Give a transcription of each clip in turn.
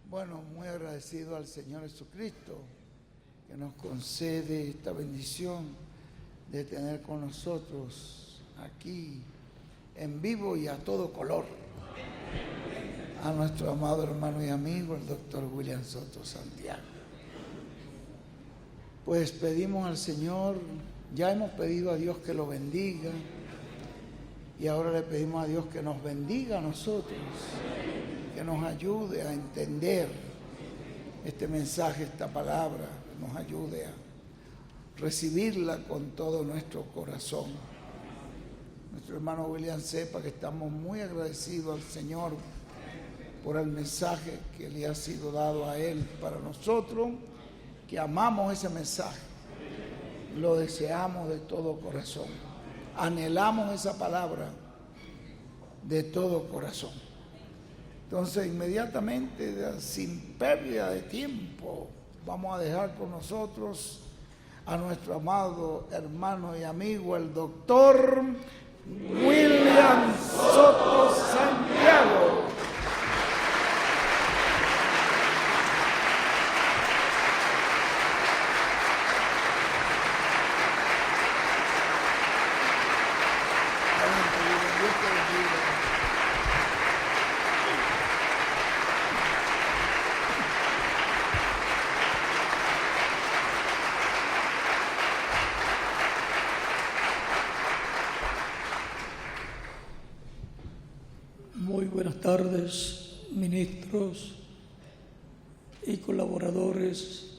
Bueno, muy agradecido al Señor Jesucristo que nos concede esta bendición de tener con nosotros aquí en vivo y a todo color a nuestro amado hermano y amigo, el doctor William Soto Santiago. Pues pedimos al Señor, ya hemos pedido a Dios que lo bendiga y ahora le pedimos a Dios que nos bendiga a nosotros, que nos ayude a entender este mensaje, esta palabra, que nos ayude a recibirla con todo nuestro corazón. Nuestro hermano William sepa que estamos muy agradecidos al Señor por el mensaje que le ha sido dado a él para nosotros, que amamos ese mensaje, lo deseamos de todo corazón, anhelamos esa palabra de todo corazón. Entonces, inmediatamente, sin pérdida de tiempo, vamos a dejar con nosotros a nuestro amado hermano y amigo, el doctor William Soto Santiago. Buenas tardes, ministros y colaboradores,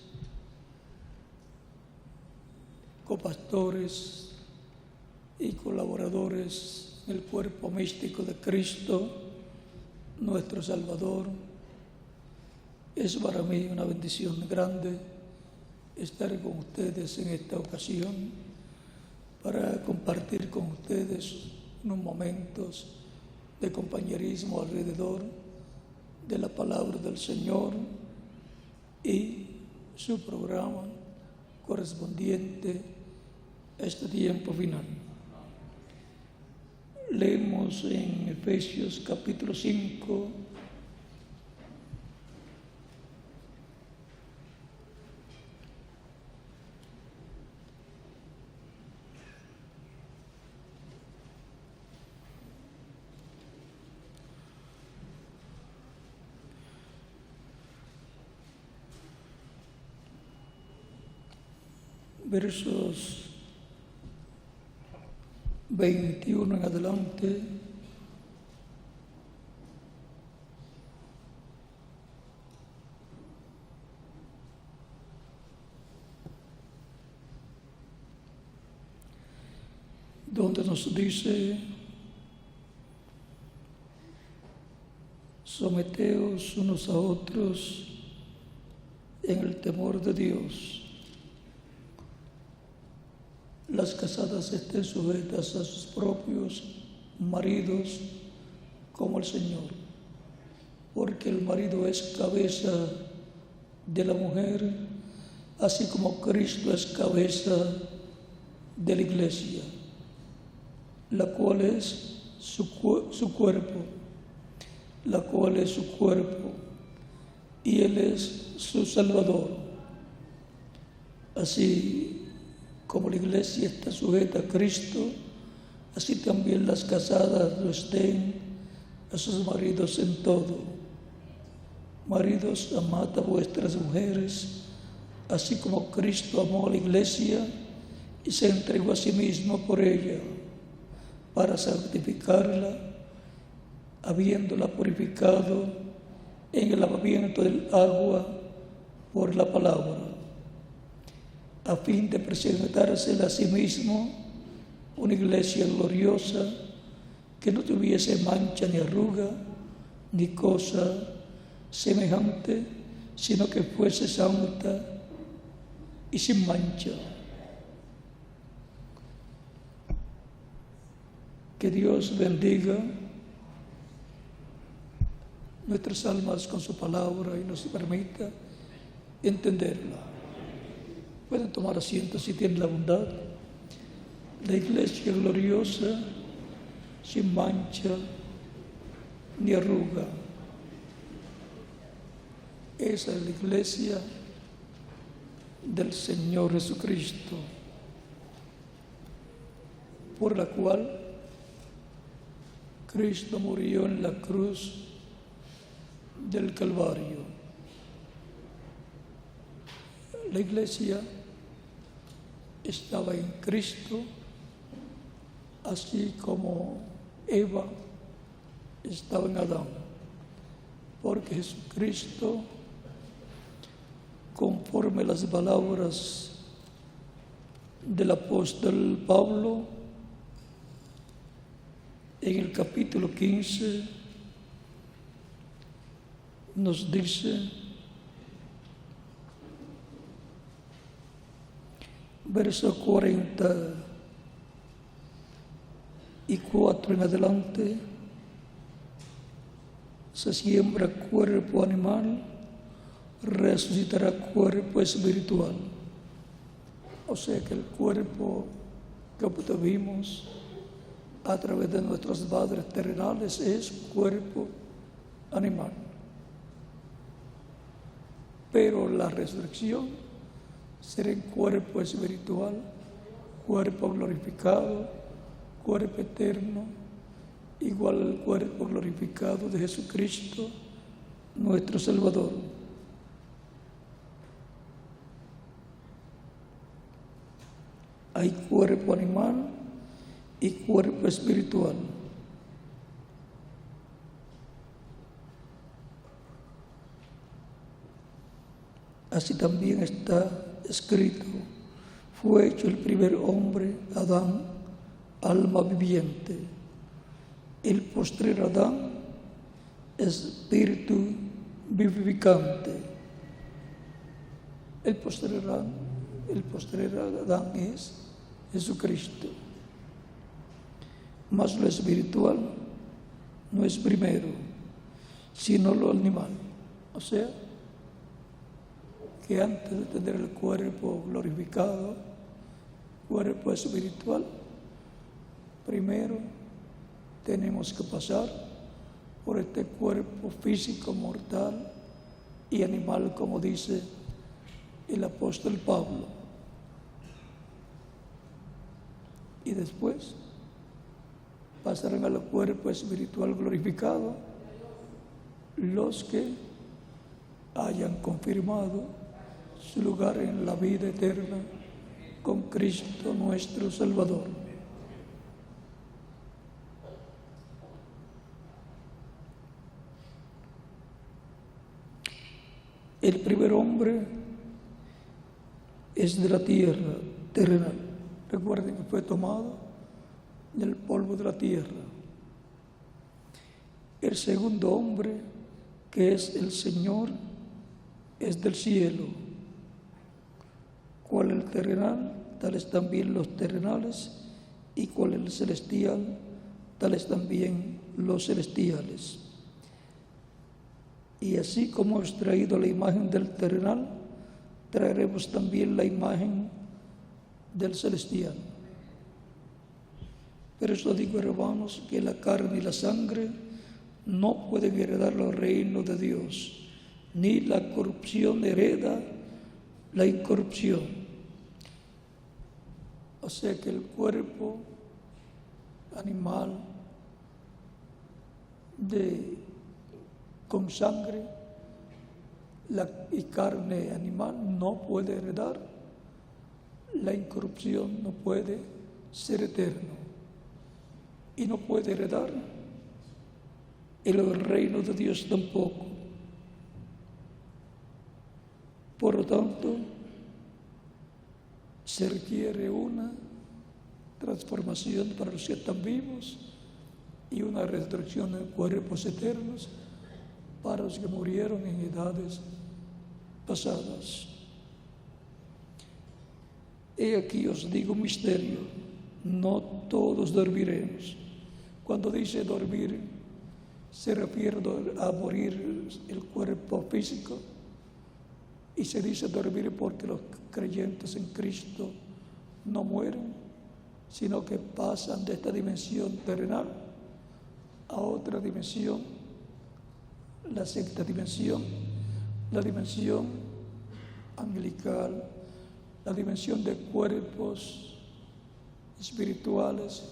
copastores y colaboradores del cuerpo místico de Cristo, nuestro Salvador. Es para mí una bendición grande estar con ustedes en esta ocasión para compartir con ustedes unos momentos de compañerismo alrededor de la palabra del Señor y su programa correspondiente a este tiempo final. Leemos en Efesios capítulo 5, versos 21 en adelante. Donde nos dice: someteos unos a otros en el temor de Dios. Las casadas estén sujetas a sus propios maridos como el Señor, porque el marido es cabeza de la mujer, así como Cristo es cabeza de la iglesia, la cual es su cuerpo, y Él es su Salvador. Así como la iglesia está sujeta a Cristo, así también las casadas lo estén a sus maridos en todo. Maridos, amad a vuestras mujeres, así como Cristo amó a la iglesia y se entregó a sí mismo por ella, para santificarla, habiéndola purificado en el lavamiento del agua por la palabra, a fin de presentársela a sí mismo una iglesia gloriosa, que no tuviese mancha ni arruga ni cosa semejante, sino que fuese santa y sin mancha. Que Dios bendiga nuestras almas con su palabra y nos permita entenderla. Pueden tomar asiento si tienen la bondad. La iglesia gloriosa, sin mancha ni arruga. Esa es la iglesia del Señor Jesucristo, por la cual Cristo murió en la cruz del Calvario. La iglesia estaba en Cristo, así como Eva estaba en Adán, porque Jesucristo, conforme las palabras del apóstol Pablo, en el capítulo 15, nos dice, verso 44 en adelante, se siembra cuerpo animal, resucitará cuerpo espiritual. O sea que el cuerpo que obtuvimos a través de nuestros padres terrenales es cuerpo animal. Pero la resurrección será en cuerpo espiritual, cuerpo glorificado, cuerpo eterno, igual al cuerpo glorificado de Jesucristo, nuestro Salvador. Hay cuerpo animal y cuerpo espiritual. Así también está escrito, fue hecho el primer hombre, Adán, alma viviente. El postrer Adán, espíritu vivificante. El postrer Adán es Jesucristo. Mas lo espiritual no es primero, sino lo animal. O sea, que antes de tener el cuerpo glorificado, cuerpo espiritual, primero tenemos que pasar por este cuerpo físico mortal y animal, como dice el apóstol Pablo. Y después pasarán al cuerpo espiritual glorificado los que hayan confirmado su lugar en la vida eterna con Cristo nuestro Salvador. El primer hombre es de la tierra terrenal. Recuerden que fue tomado del polvo de la tierra. El segundo hombre, que es el Señor, es del cielo. Cual el terrenal, tales también los terrenales, y cual el celestial, tales también los celestiales. Y así como hemos traído la imagen del terrenal, traeremos también la imagen del celestial. Pero eso digo, hermanos, que la carne y la sangre no pueden heredar los reinos de Dios, ni la corrupción hereda la incorrupción. O sea que el cuerpo animal con sangre y carne animal no puede heredar la incorrupción, no puede ser eterno y no puede heredar el reino de Dios tampoco. Por lo tanto, se requiere una transformación para los que están vivos y una resurrección en cuerpos eternos para los que murieron en edades pasadas. He aquí os digo un misterio, no todos dormiremos. Cuando dice dormir, se refiere a morir el cuerpo físico, y se dice dormir porque los creyentes en Cristo no mueren, sino que pasan de esta dimensión terrenal a otra dimensión, la sexta dimensión, la dimensión angelical, la dimensión de cuerpos espirituales,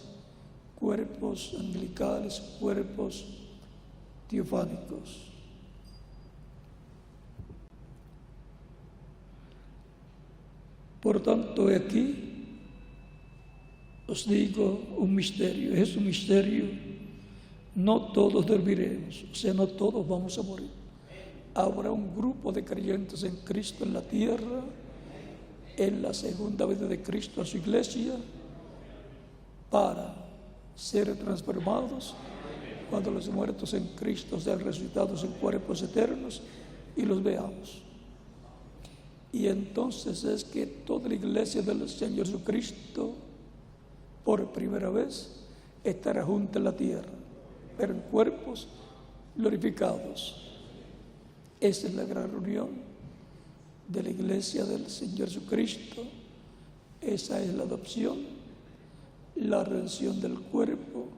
cuerpos angelicales, cuerpos teofánicos. Por tanto, aquí os digo un misterio, es un misterio, no todos dormiremos, o sea, no todos vamos a morir. Habrá un grupo de creyentes en Cristo en la tierra, en la segunda venida de Cristo a su iglesia, para ser transformados cuando los muertos en Cristo sean resucitados en cuerpos eternos y los veamos. Y entonces es que toda la iglesia del Señor Jesucristo, por primera vez, estará junta en la tierra, pero en cuerpos glorificados. Esa es la gran reunión de la iglesia del Señor Jesucristo. Esa es la adopción, la redención del cuerpo,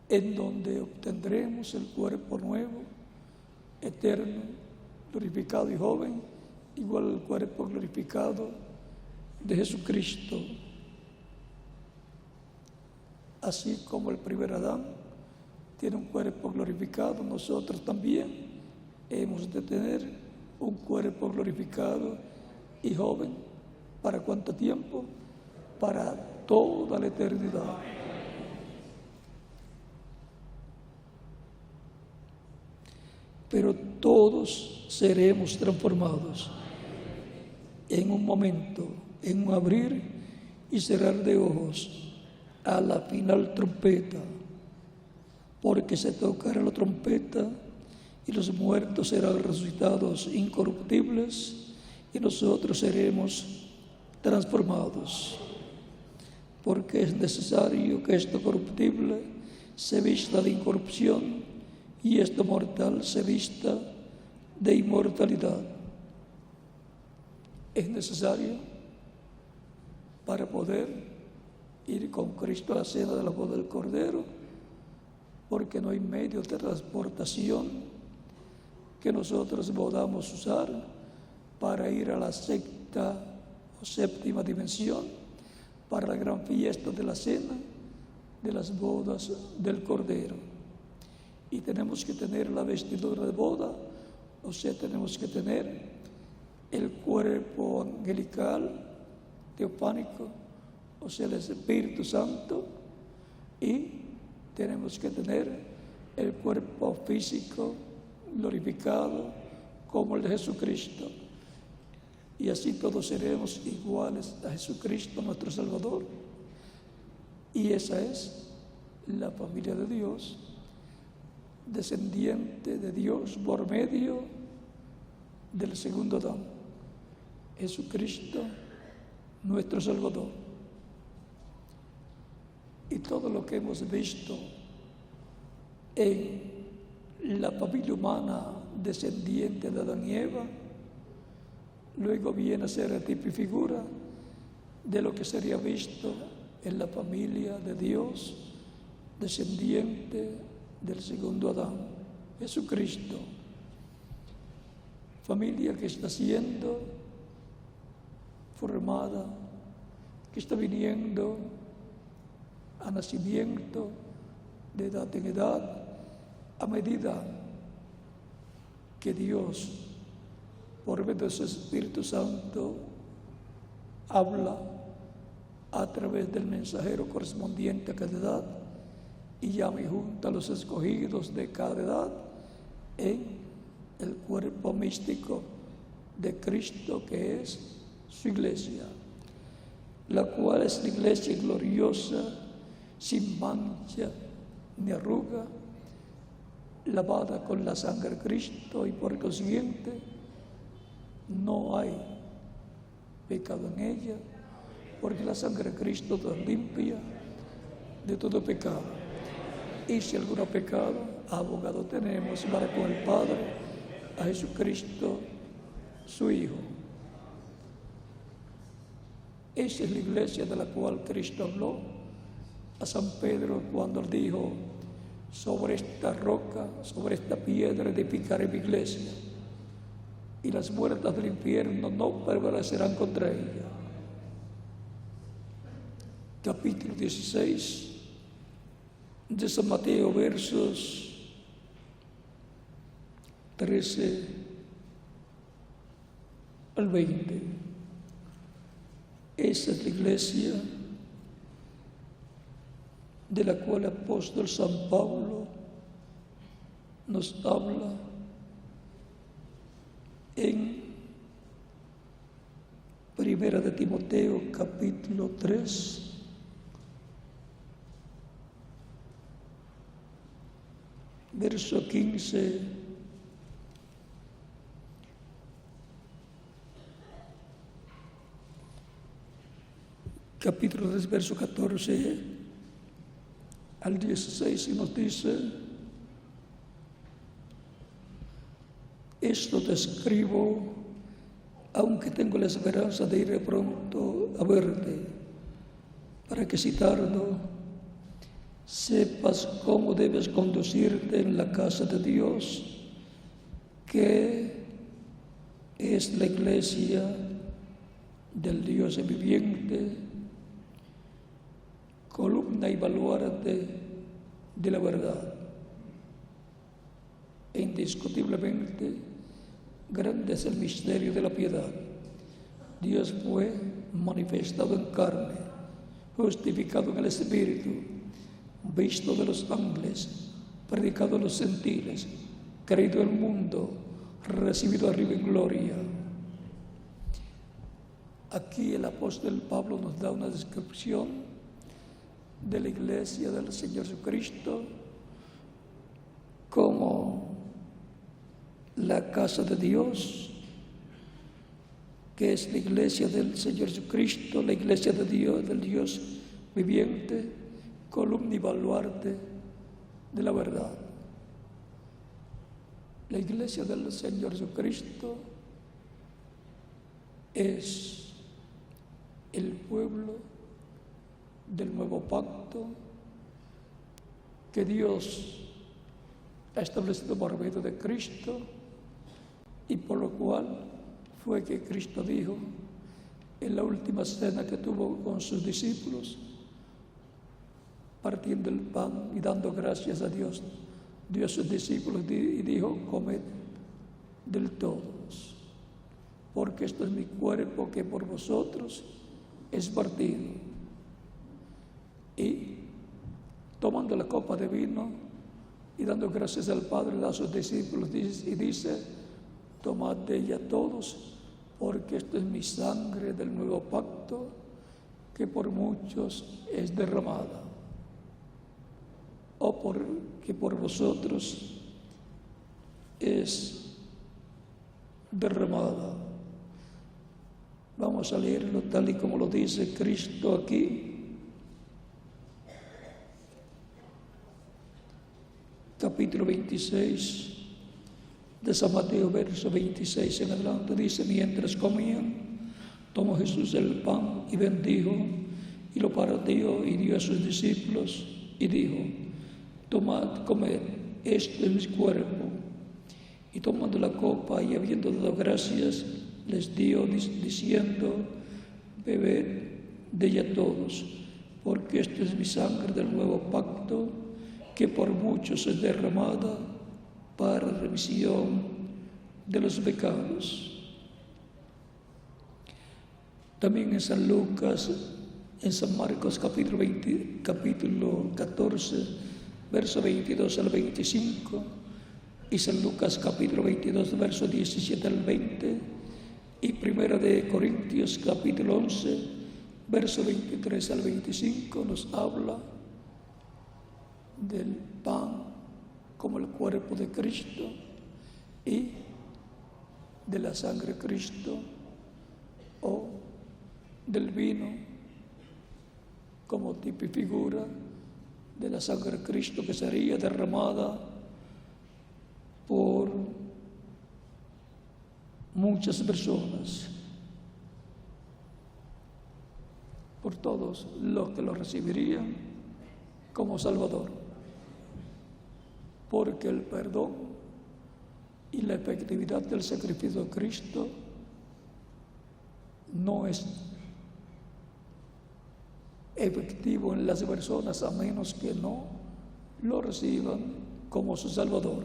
en donde obtendremos el cuerpo nuevo, eterno, glorificado y joven, igual al cuerpo glorificado de Jesucristo. Así como el primer Adán tiene un cuerpo glorificado, nosotros también hemos de tener un cuerpo glorificado y joven. ¿Para cuánto tiempo? Para toda la eternidad. Pero todos seremos transformados en un momento, en un abrir y cerrar de ojos, a la final trompeta, porque se tocará la trompeta y los muertos serán resucitados incorruptibles y nosotros seremos transformados, porque es necesario que esto corruptible se vista de incorrupción y esto mortal se vista de inmortalidad. Es necesario para poder ir con Cristo a la cena de la boda del Cordero, porque no hay medio de transportación que nosotros podamos usar para ir a la sexta o séptima dimensión, para la gran fiesta de la cena de las bodas del Cordero. Y tenemos que tener la vestidura de boda, o sea, tenemos que tener el cuerpo angelical, teofánico, o sea, el Espíritu Santo, y tenemos que tener el cuerpo físico glorificado como el de Jesucristo. Y así todos seremos iguales a Jesucristo, nuestro Salvador. Y esa es la familia de Dios, descendiente de Dios por medio del segundo Adán, Jesucristo, nuestro Salvador. Y todo lo que hemos visto en la familia humana descendiente de Adán y Eva, luego viene a ser tipo y figura de lo que sería visto en la familia de Dios, descendiente del segundo Adán, Jesucristo. Familia que está siendo formada, que está viniendo a nacimiento de edad en edad, a medida que Dios, por medio de su Espíritu Santo, habla a través del mensajero correspondiente a cada edad y llama y junta a los escogidos de cada edad en el cuerpo místico de Cristo, que es su iglesia, la cual es la iglesia gloriosa, sin mancha ni arruga, lavada con la sangre de Cristo, y por consiguiente no hay pecado en ella, porque la sangre de Cristo nos limpia de todo pecado. Y si algún pecado, abogado tenemos para con el Padre, a Jesucristo, su Hijo. Esa es la iglesia de la cual Cristo habló a San Pedro cuando él dijo: sobre esta roca, sobre esta piedra edificaré mi iglesia. y las puertas del infierno no prevalecerán contra ella. Capítulo 16 de San Mateo, versos 13 al 20. Esa es la iglesia de la cual el apóstol San Pablo nos habla en Primera de Timoteo, capítulo 3, verso 15 capítulo 3, verso 14 al 16, y nos dice: esto te escribo, aunque tengo la esperanza de ir pronto a verte, para que si tardo, sepas cómo debes conducirte en la casa de Dios, que es la iglesia del Dios viviente, columna y baluarte de la verdad. E indiscutiblemente, grande es el misterio de la piedad. Dios fue manifestado en carne, justificado en el Espíritu, visto de los ángeles, predicado a los gentiles, creído en el mundo, recibido arriba en gloria. Aquí el apóstol Pablo nos da una descripción de la iglesia del Señor Jesucristo como la casa de Dios, que es la iglesia del Señor Jesucristo, la iglesia de Dios, del Dios viviente, columna y baluarte de la verdad. La iglesia del Señor Jesucristo es el pueblo del nuevo pacto que Dios ha establecido por medio de Cristo, y por lo cual fue que Cristo dijo en la última cena que tuvo con sus discípulos, partiendo el pan y dando gracias a Dios, dio a sus discípulos y dijo: comed del todos, porque esto es mi cuerpo que por vosotros es partido. Y tomando la copa de vino y dando gracias al Padre, da a sus discípulos y dice: tomad de ella todos, porque esto es mi sangre del nuevo pacto, que por muchos es derramada, o que por vosotros es derramada. Vamos a leerlo tal y como lo dice Cristo aquí. Capítulo 26 de San Mateo, verso 26 en adelante, dice: mientras comían, tomó Jesús el pan y bendijo, y lo partió y dio a sus discípulos, y dijo: tomad, comed, este es mi cuerpo. Y tomando la copa y habiendo dado gracias, les dio, diciendo: bebed de ella todos, porque esto es mi sangre del nuevo pacto, que por muchos es derramada para remisión de los pecados. También en San Lucas, en San Marcos capítulo 14, verso 22 al 25, y San Lucas capítulo 22, verso 17 al 20, y Primera de Corintios capítulo 11, verso 23 al 25, nos habla del pan como el cuerpo de Cristo y de la sangre de Cristo, o del vino como tipo y figura de la sangre de Cristo, que sería derramada por muchas personas, por todos los que lo recibirían como Salvador, porque el perdón y la efectividad del sacrificio de Cristo no es efectivo en las personas a menos que no lo reciban como su Salvador.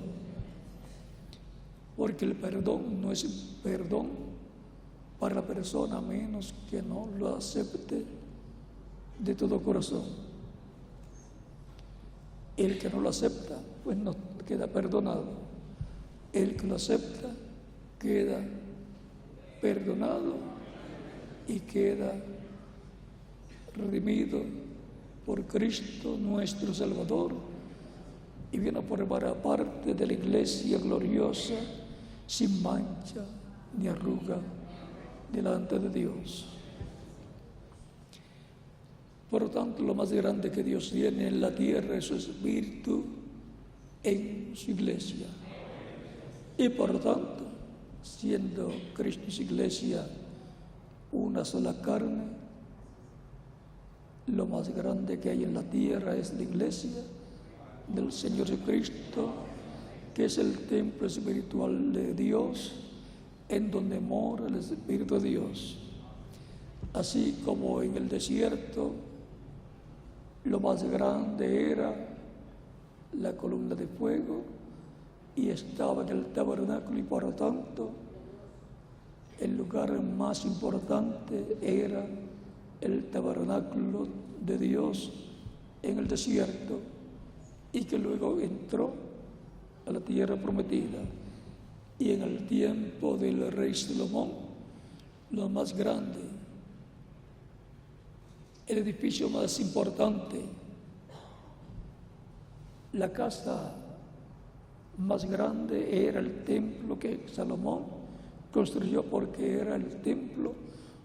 Porque el perdón no es perdón para la persona a menos que no lo acepte de todo corazón. El que no lo acepta, pues no queda perdonado. El que lo acepta, queda perdonado y queda redimido por Cristo nuestro Salvador y viene a formar parte de la iglesia gloriosa, sin mancha ni arruga delante de Dios. Por lo tanto, lo más grande que Dios tiene en la tierra es su Espíritu en su iglesia. Y por lo tanto, siendo Cristo y su iglesia una sola carne, lo más grande que hay en la tierra es la iglesia del Señor Jesucristo, que es el templo espiritual de Dios, en donde mora el Espíritu de Dios. Así como en el desierto lo más grande era la columna de fuego y estaba en el tabernáculo, y por lo tanto el lugar más importante era el tabernáculo de Dios en el desierto, y que luego entró a la tierra prometida. Y en el tiempo del rey Salomón, lo más grande, el edificio más importante, la casa más grande era el templo que Salomón construyó, porque era el templo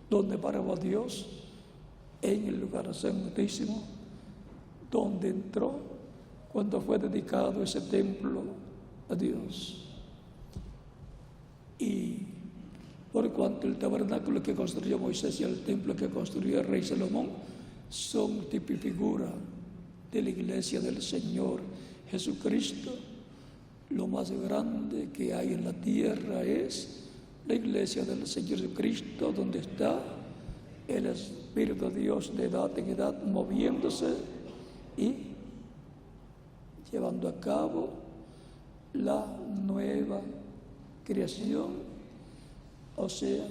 donde paraba Dios en el lugar santísimo, donde entró cuando fue dedicado ese templo a Dios. Y por cuanto el tabernáculo que construyó Moisés y el templo que construyó el rey Salomón son tipo y figura de la iglesia del Señor Jesucristo, lo más grande que hay en la tierra es la iglesia del Señor Jesucristo, donde está el Espíritu de Dios de edad en edad moviéndose y llevando a cabo la nueva creación, o sea,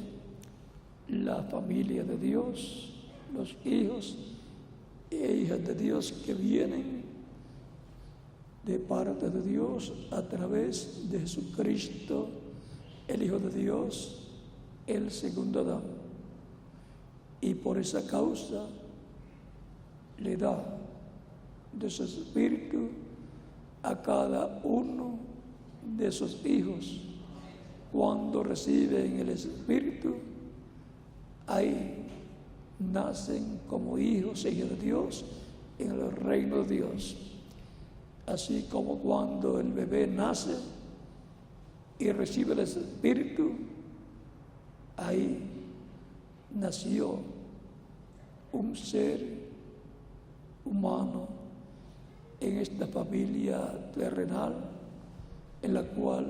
la familia de Dios, los hijos e hijas de Dios que vienen de parte de Dios a través de Jesucristo, el Hijo de Dios, el segundo Adán. Y por esa causa le da de su espíritu a cada uno de sus hijos. Cuando reciben el Espíritu, ahí nacen como hijos e hijas de Dios en el reino de Dios. Así como cuando el bebé nace y recibe el Espíritu, ahí nació un ser humano en esta familia terrenal en la cual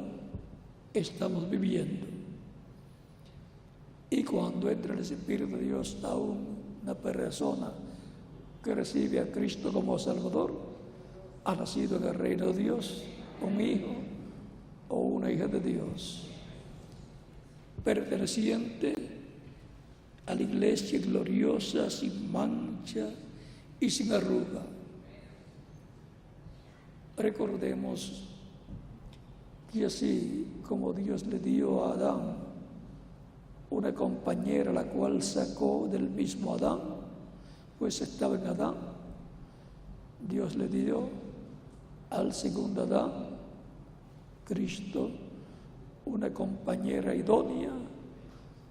estamos viviendo. Y cuando entra el Espíritu de Dios a una persona que recibe a Cristo como Salvador, ha nacido en el reino de Dios un hijo o una hija de Dios, perteneciente a la iglesia gloriosa, sin mancha y sin arruga. Recordemos que así como Dios le dio a Adán una compañera, la cual sacó del mismo Adán, pues estaba en Adán, Dios le dio al segundo Adán, Cristo, una compañera idónea,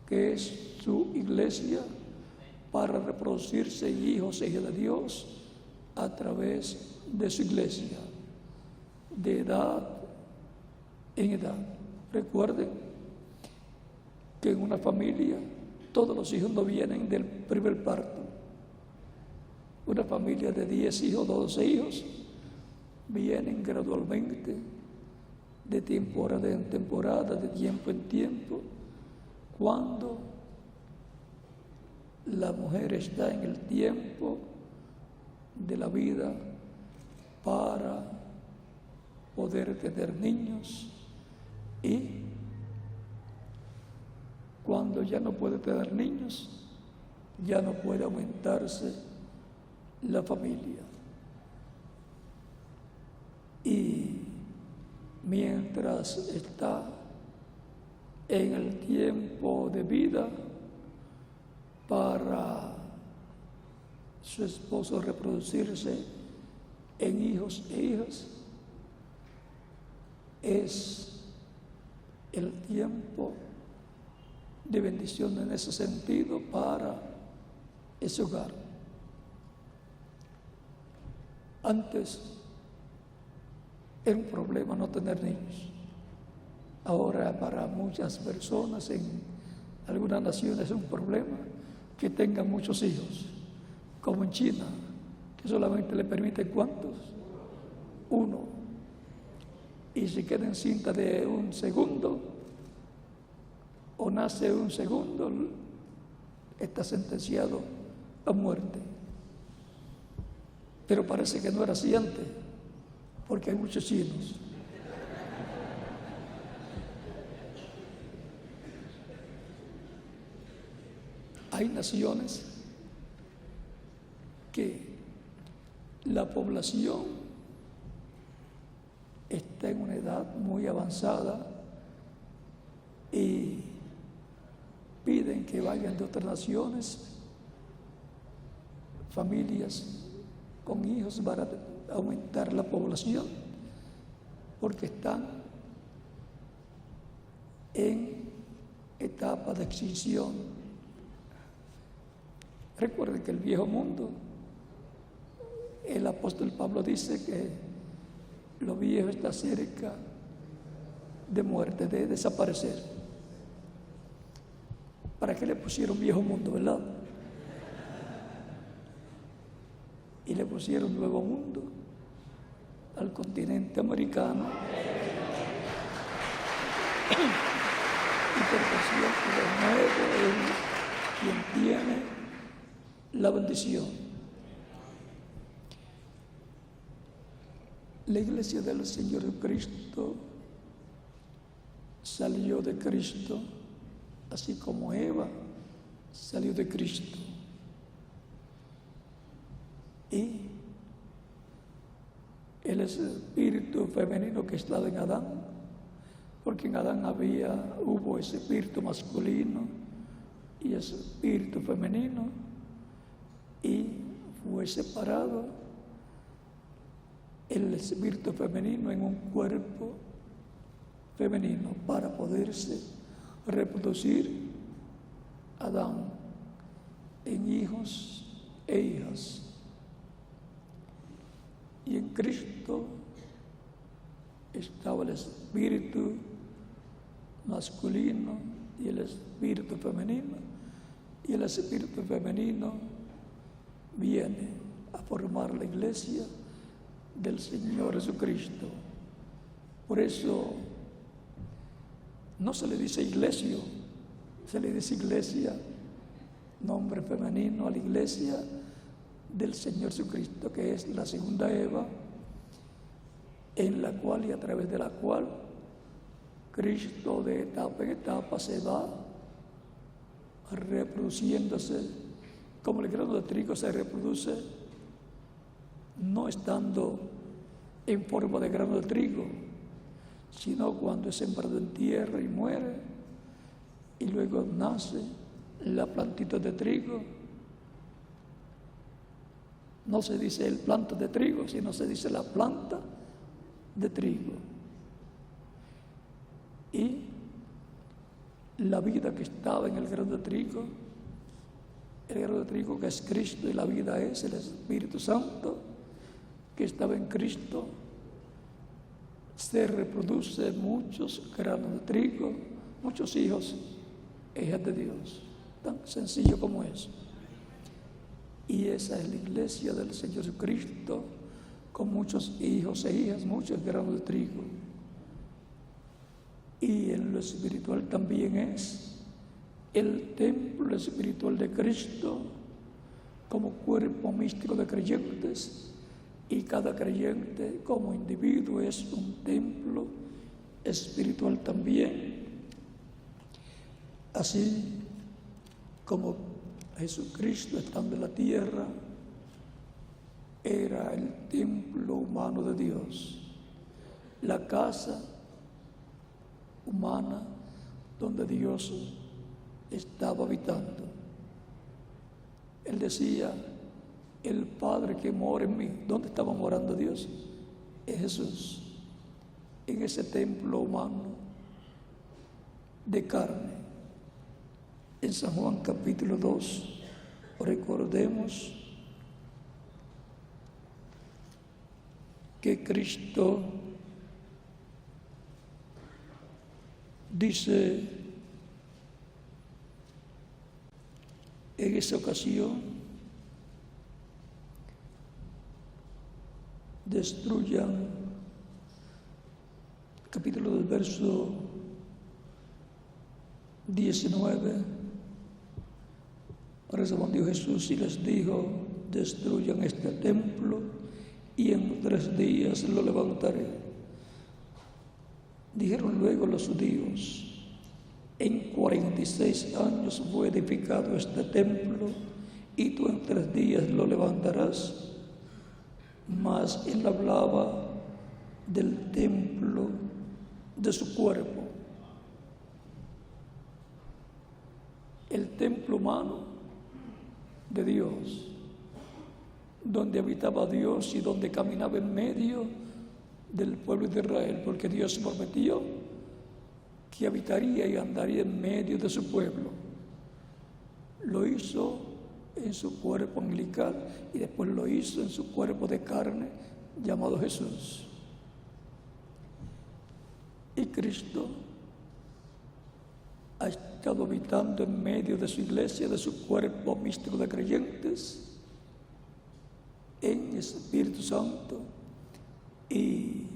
que es su iglesia, para reproducirse hijos e hijas de Dios a través de su iglesia, de edad en edad. Recuerden que en una familia todos los hijos no vienen del primer parto. Una familia de 10 hijos, 12 hijos, vienen gradualmente de temporada en temporada, de tiempo en tiempo, cuando la mujer está en el tiempo de la vida para poder tener niños, y cuando ya no puede tener niños, ya no puede aumentarse la familia. Y mientras está en el tiempo de vida para su esposo reproducirse en hijos e hijas, es el tiempo de bendición en ese sentido para ese hogar. Antes era un problema no tener niños. Ahora para muchas personas en algunas naciones es un problema que tengan muchos hijos, como en China, que solamente le permiten ¿cuántos? Uno. Y si queda encinta de un segundo o nace un segundo, está sentenciado a muerte. Pero parece que no era así antes, porque hay muchos chinos. Hay naciones que la población está en una edad muy avanzada y piden que vayan de otras naciones familias con hijos para aumentar la población, porque están en etapa de extinción. Recuerden que el viejo mundo, el apóstol Pablo dice que lo viejo está cerca de muerte, de desaparecer. ¿Para qué le pusieron viejo mundo, verdad? Y le pusieron nuevo mundo al continente americano. Y porque siempre lo nuevo es quien tiene la bendición. La iglesia del Señor Cristo salió de Cristo, así como Eva salió de Cristo. Y el espíritu femenino que estaba en Adán, porque en Adán hubo ese espíritu masculino y ese espíritu femenino, y fue separado el espíritu femenino en un cuerpo femenino para poderse reproducir Adán en hijos e hijas. Y en Cristo estaba el espíritu masculino y el espíritu femenino, y el espíritu femenino viene a formar la iglesia del Señor Jesucristo. Por eso no se le dice iglesia, se le dice iglesia, nombre femenino a la iglesia del Señor Jesucristo, que es la segunda Eva, en la cual y a través de la cual Cristo de etapa en etapa se va reproduciéndose como el grano de trigo se reproduce, no estando en forma de grano de trigo, sino cuando es sembrado en tierra y muere, y luego nace la plantita de trigo. No se dice el planta de trigo, sino se dice la planta de trigo. Y la vida que estaba en el grano de trigo, el grano de trigo que es Cristo, y la vida es el Espíritu Santo que estaba en Cristo, se reproduce muchos granos de trigo, muchos hijos e hijas de Dios, tan sencillo como eso. Y esa es la iglesia del Señor Jesucristo, con muchos hijos e hijas, muchos granos de trigo. y en lo espiritual también es el templo espiritual de Cristo como cuerpo místico de creyentes, y cada creyente como individuo es un templo espiritual también. Así como Jesucristo, estando en la tierra, era el templo humano de Dios, la casa humana donde Dios estaba habitando. Él decía: el Padre que mora en mí. ¿Dónde estaba morando Dios? En Jesús, en ese templo humano de carne. En San Juan capítulo 2, recordemos que Cristo dice en esa ocasión: destruyan, capítulo del verso 19, respondió Jesús y les dijo: destruyan este templo y en 3 días lo levantaré. Dijeron luego los judíos: en 46 años fue edificado este templo y tú en 3 días lo levantarás. Mas él hablaba del templo de su cuerpo, el templo humano de Dios, donde habitaba Dios y donde caminaba en medio del pueblo de Israel, porque Dios prometió que habitaría y andaría en medio de su pueblo. Lo hizo en su cuerpo angelical y después lo hizo en su cuerpo de carne llamado Jesús. Y Cristo ha estado habitando en medio de su iglesia, de su cuerpo místico de creyentes, en Espíritu Santo, y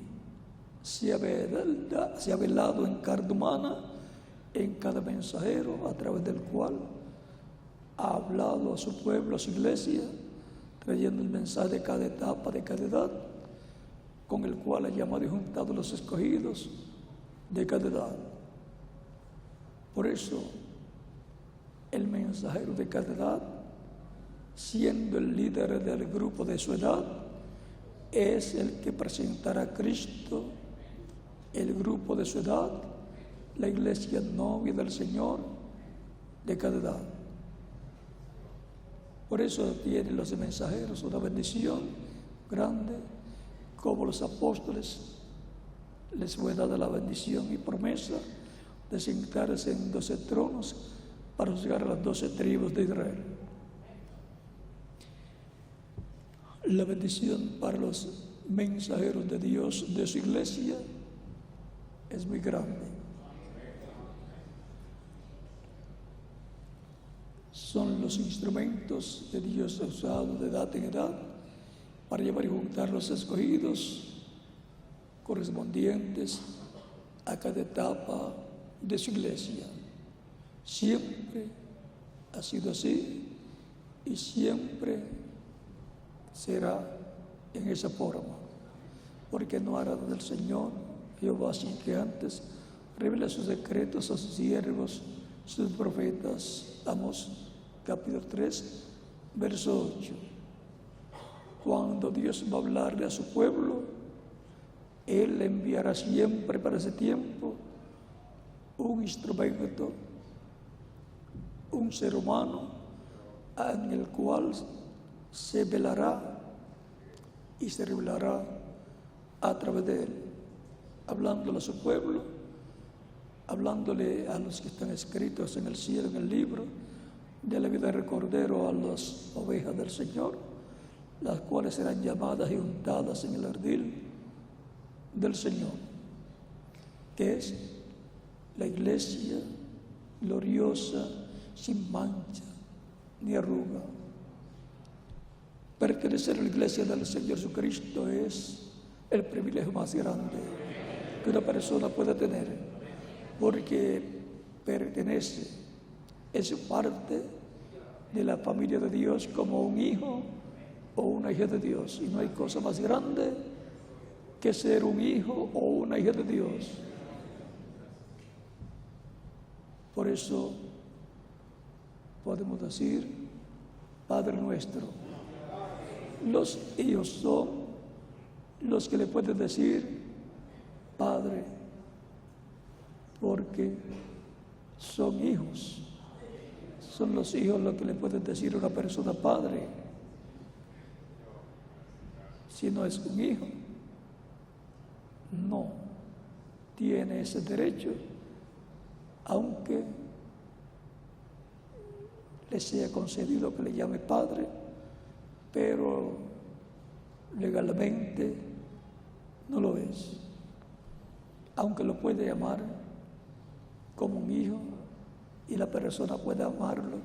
se ha velado en carne humana en cada mensajero, a través del cual ha hablado a su pueblo, a su iglesia, trayendo el mensaje de cada etapa, de cada edad, con el cual ha llamado y juntado a los escogidos de cada edad. Por eso, el mensajero de cada edad, siendo el líder del grupo de su edad, es el que presentará a Cristo, el grupo de su edad, la iglesia novia del Señor de cada edad. Por eso tienen los mensajeros una bendición grande, como los apóstoles les fue dada la bendición y promesa de sentarse en 12 tronos para juzgar a las 12 tribus de Israel. La bendición para los mensajeros de Dios, de su iglesia, es muy grande. Son los instrumentos de Dios usados de edad en edad para llevar y juntar los escogidos correspondientes a cada etapa de su iglesia. Siempre ha sido así y siempre será en esa forma, porque no hará del Señor Jehová sin que antes revela sus secretos a sus siervos, sus profetas. Amós capítulo 3, verso 8. Cuando Dios va a hablarle a su pueblo, Él enviará siempre para ese tiempo un instrumento, un ser humano en el cual se velará y se revelará a través de él, hablándole a su pueblo, hablándole a los que están escritos en el cielo, en el libro de la vida del Cordero, a las ovejas del Señor, las cuales serán llamadas y untadas en el ardil del Señor, que es la iglesia gloriosa, sin mancha ni arruga. Pertenecer a la iglesia del Señor Jesucristo es el privilegio más grande que una persona puede tener, porque pertenece, es parte de la familia de Dios como un hijo o una hija de Dios. Y no hay cosa más grande que ser un hijo o una hija de Dios. Por eso podemos decir, Padre nuestro. Los hijos son los que le pueden decir Padre, porque son hijos. Son los hijos los que le pueden decir a una persona Padre, si no es un hijo. No tiene ese derecho, aunque le sea concedido que le llame Padre, pero legalmente no lo es, aunque lo puede llamar como un hijo y la persona puede amarlo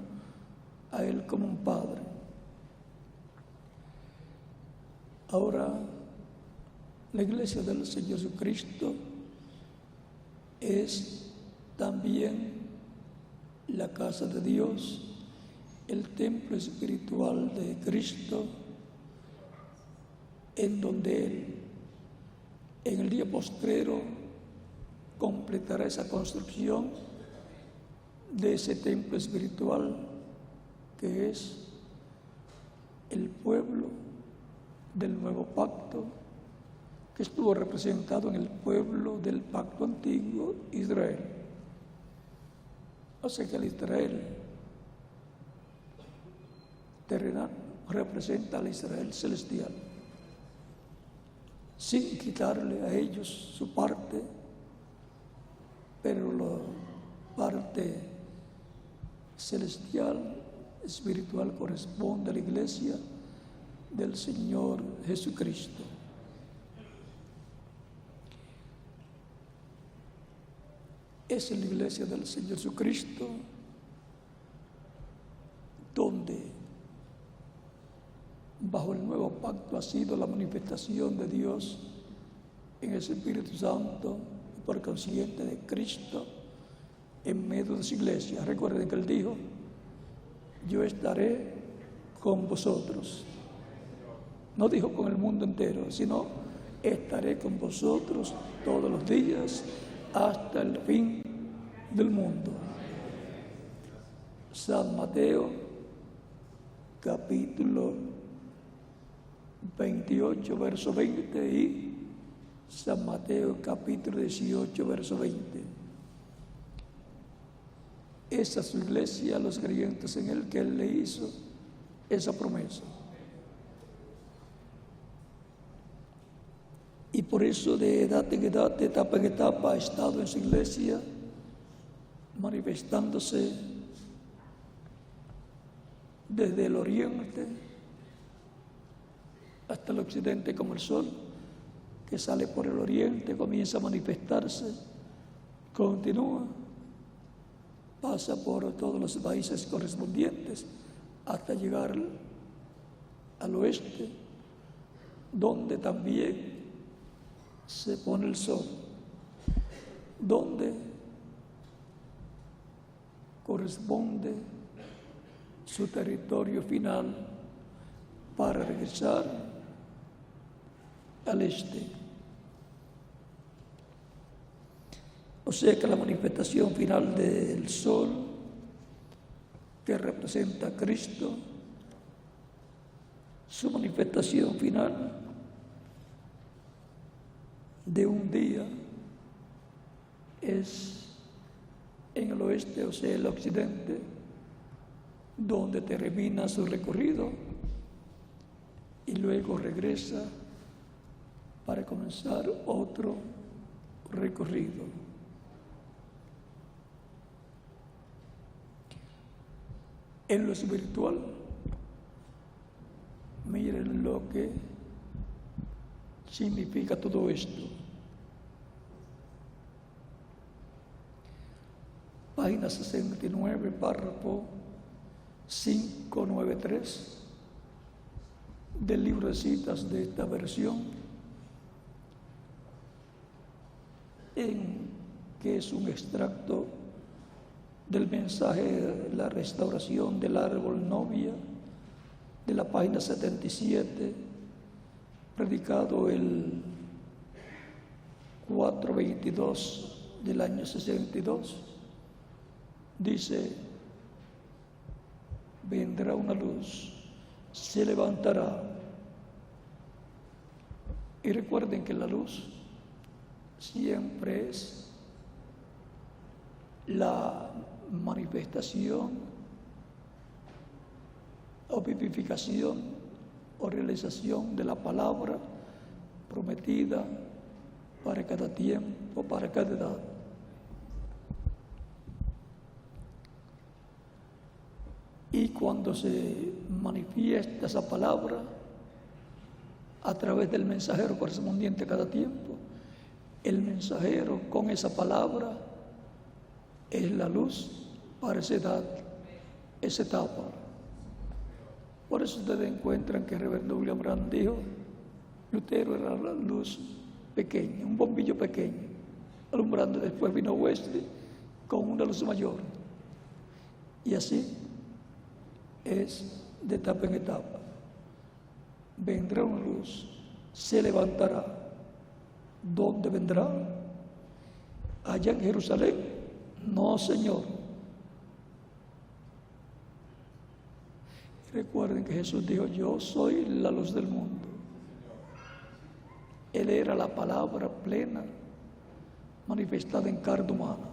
a él como un padre. Ahora, la iglesia del Señor Jesucristo es también la casa de Dios, el templo espiritual de Cristo, en donde Él, en el día postrero, completará esa construcción de ese templo espiritual que es el pueblo del nuevo pacto, que estuvo representado en el pueblo del pacto antiguo, Israel. O sea que el Israel terrenal representa al Israel celestial, sin quitarle a ellos su parte, pero la parte celestial, espiritual, corresponde a la iglesia del Señor Jesucristo. Es en la iglesia del Señor Jesucristo donde bajo el nuevo pacto ha sido la manifestación de Dios en el Espíritu Santo y por consiguiente de Cristo en medio de su iglesia. Recuerden que Él dijo: yo estaré con vosotros. No dijo con el mundo entero, sino estaré con vosotros todos los días hasta el fin del mundo. San Mateo, capítulo 28, verso 20, y San Mateo, capítulo 18, verso 20. Esa es su iglesia, los creyentes en Él, que Él le hizo esa promesa. Y por eso de edad en edad, de etapa en etapa, ha estado en su iglesia manifestándose desde el oriente hasta el occidente, como el sol que sale por el oriente, comienza a manifestarse, continúa, pasa por todos los países correspondientes hasta llegar al oeste, donde también se pone el sol, donde corresponde su territorio final para regresar al este. O sea que la manifestación final del sol, que representa a Cristo, su manifestación final de un día es en el oeste, o sea, el occidente, donde termina su recorrido y luego regresa para comenzar otro recorrido. En lo espiritual, miren lo que significa todo esto. Página 69, párrafo 593 del libro de citas de esta versión, en que es un extracto del mensaje La restauración del árbol novia, de la página 77, predicado el 4/22 del año 62. Dice: vendrá una luz, se levantará. Y recuerden que la luz siempre es la manifestación o vivificación o realización de la palabra prometida para cada tiempo, para cada edad. Y cuando se manifiesta esa palabra a través del mensajero correspondiente a cada tiempo, el mensajero con esa palabra es la luz para esa edad, esa etapa. Por eso ustedes encuentran que el reverendo William Branham dijo: Lutero era la luz pequeña, un bombillo pequeño, alumbrando. Después vino Wesley con una luz mayor. Y así es de etapa en etapa. Vendrá una luz, se levantará. ¿Dónde vendrá? ¿Allá en Jerusalén? No, Señor. Recuerden que Jesús dijo: yo soy la luz del mundo. Él era la palabra plena, manifestada en carne humana,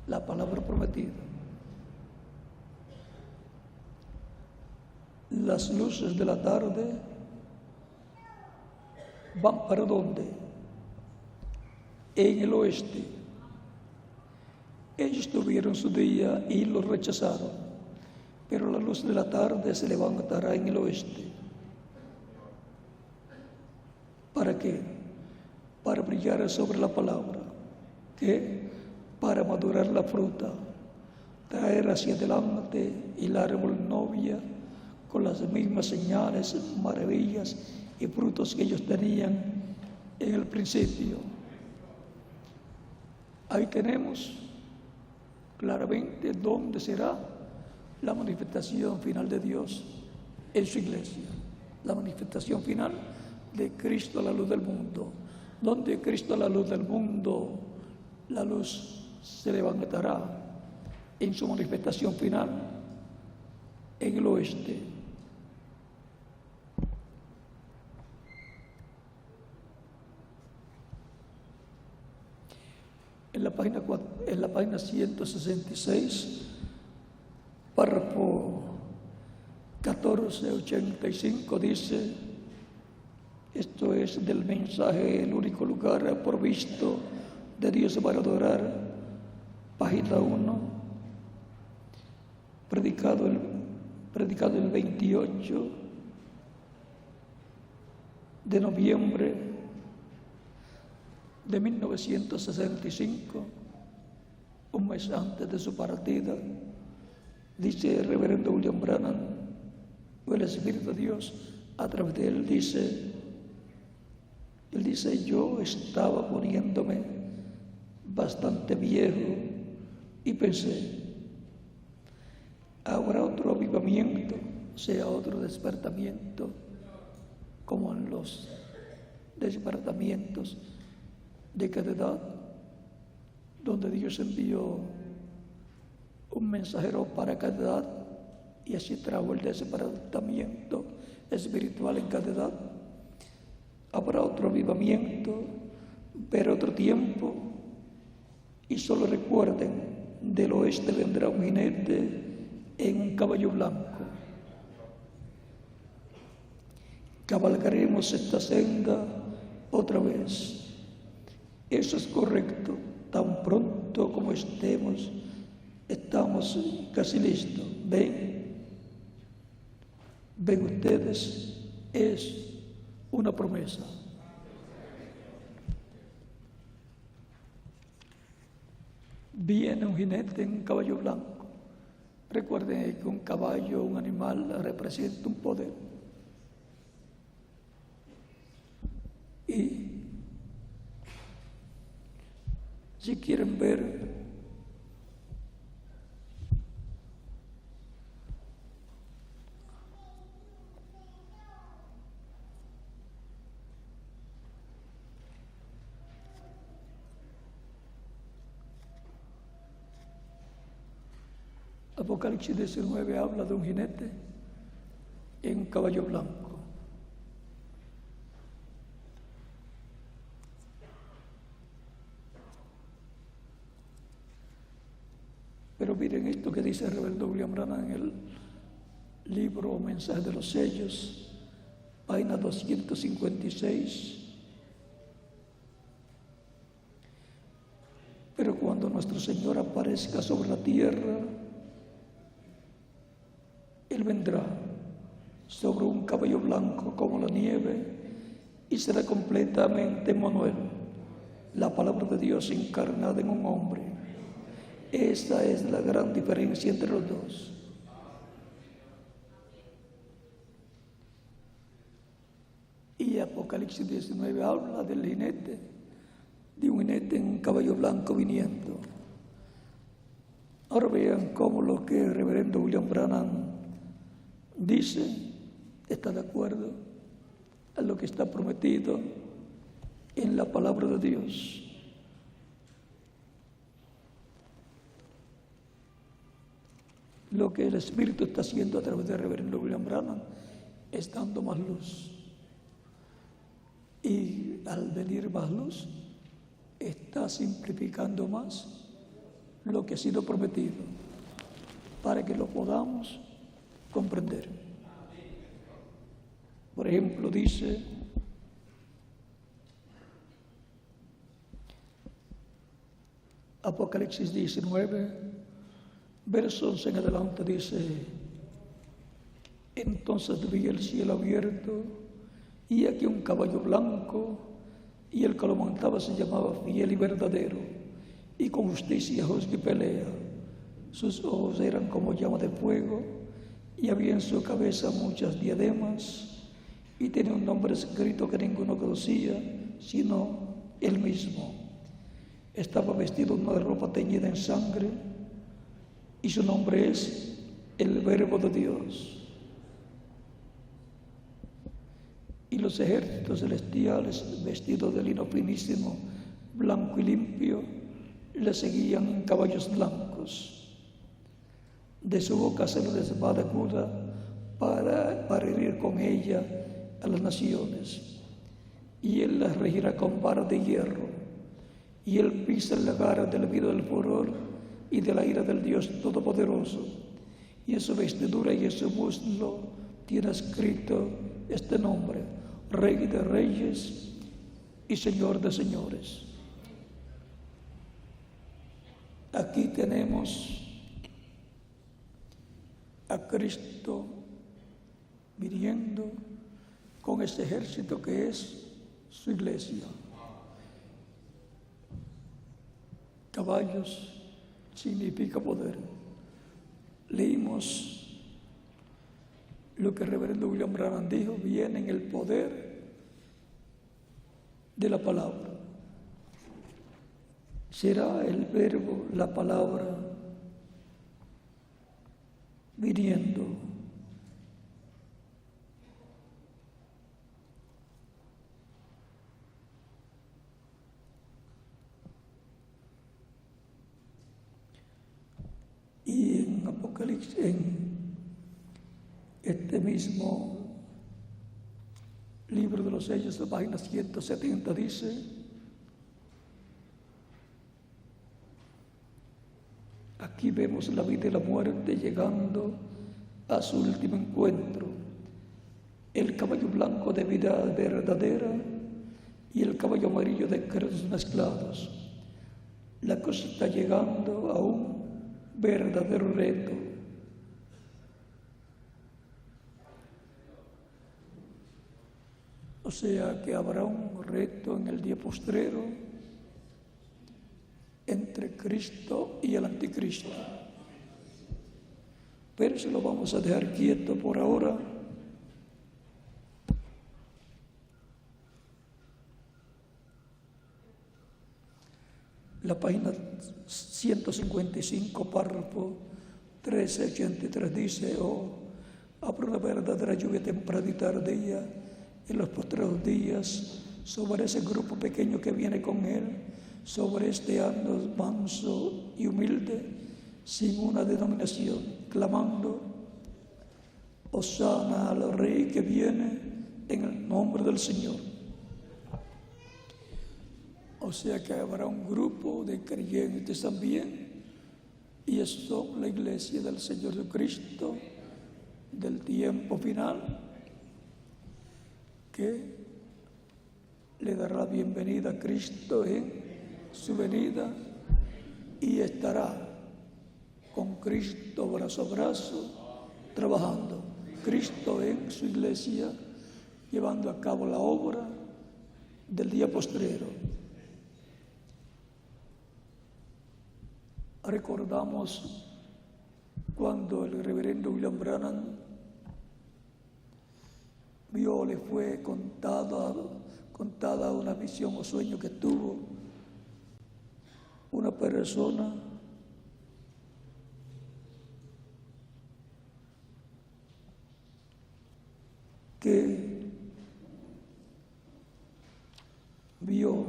la palabra prometida. Las luces de la tarde van ¿para dónde? En el oeste. Ellos tuvieron su día y lo rechazaron, pero la luz de la tarde se levantará en el oeste. ¿Para qué? Para brillar sobre la palabra. ¿Qué? Para madurar la fruta, traer hacia adelante el árbol novia con las mismas señales, maravillas y frutos que ellos tenían en el principio. Ahí tenemos claramente dónde será la manifestación final de Dios en su iglesia, la manifestación final de Cristo, la luz del mundo. Donde Cristo, la luz del mundo, la luz se levantará en su manifestación final en el oeste. En la página 166, párrafo 1485 dice: esto es del mensaje El único lugar provisto de Dios para adorar, página 1, predicado el 28 de noviembre de 1965, un mes antes de su partida. Dice el reverendo William Branham, o el Espíritu de Dios a través de él, dice: yo estaba poniéndome bastante viejo y pensé, habrá otro avivamiento, o sea, otro despertamiento, como en los despertamientos de cada edad, donde Dios envió un mensajero para cada edad y así trajo el despertamiento espiritual en cada edad. Habrá otro avivamiento, pero otro tiempo, y solo recuerden, del oeste vendrá un jinete en un caballo blanco. Cabalgaremos esta senda otra vez. Eso es correcto. Tan pronto como estamos casi listos. Ven ustedes, es una promesa. Viene un jinete en un caballo blanco. Recuerden que un caballo, un animal, representa un poder. Y Si quieren ver Apocalipsis 19 habla de un jinete en un caballo blanco. Pero miren esto que dice el reverendo William Branham en el libro Mensaje de los Sellos, página 256. Pero cuando nuestro Señor aparezca sobre la tierra, Él vendrá sobre un caballo blanco como la nieve y será completamente Emmanuel, la palabra de Dios encarnada en un hombre. Esta es la gran diferencia entre los dos. Y Apocalipsis 19 habla del jinete, de un jinete en un caballo blanco viniendo. Ahora vean cómo lo que el reverendo William Branham dice está de acuerdo a lo que está prometido en la palabra de Dios. Lo que el Espíritu está haciendo a través del reverendo William Branham es dando más luz. Y al venir más luz, está simplificando más lo que ha sido prometido para que lo podamos comprender. Por ejemplo, dice Apocalipsis 19, verso 11 en adelante, dice: entonces vi el cielo abierto y aquí un caballo blanco, y el que lo montaba se llamaba Fiel y Verdadero, y con justicia juzga y pelea. Sus ojos eran como llama de fuego, y había en su cabeza muchas diademas, y tenía un nombre escrito que ninguno conocía, sino él mismo. Estaba vestido en una ropa teñida en sangre, y su nombre es el Verbo de Dios. Y los ejércitos celestiales, vestidos de lino finísimo, blanco y limpio, le seguían en caballos blancos. De su boca salió una espada aguda para herir con ella a las naciones. Y él las regirá con vara de hierro. Y él pisa el lagar del vida del furor y de la ira del Dios Todopoderoso. Y en su vestidura y en su muslo tiene escrito este nombre: Rey de Reyes y Señor de Señores. Aquí tenemos a Cristo viniendo con ese ejército que es su iglesia. Caballos significa poder. Leímos lo que el reverendo William Branham dijo: viene en el poder de la palabra. Será el verbo, la palabra, viniendo. Y en Apocalipsis, en este mismo libro de los sellos, la página 170, dice: aquí vemos la vida y la muerte llegando a su último encuentro. El caballo blanco de vida verdadera y el caballo amarillo de credos mezclados. La cosa está llegando a un verdadero reto. O sea que habrá un reto en el día postrero entre Cristo y el anticristo. Pero si lo vamos a dejar quieto por ahora. la página 155, párrafo 1383 dice: oh, habrá una verdadera lluvia temprana y tardía en los postreros días sobre ese grupo pequeño que viene con él, sobre este ando manso y humilde, sin una denominación, clamando: Hosana al Rey que viene en el nombre del Señor. O sea que habrá un grupo de creyentes también, y eso es la iglesia del Señor Jesucristo del tiempo final, que le dará la bienvenida a Cristo en su venida y estará con Cristo brazo a brazo trabajando. Cristo en su iglesia llevando a cabo la obra del día postrero. Recordamos cuando el reverendo William Branham vio, le fue contada una visión o sueño que tuvo una persona que vio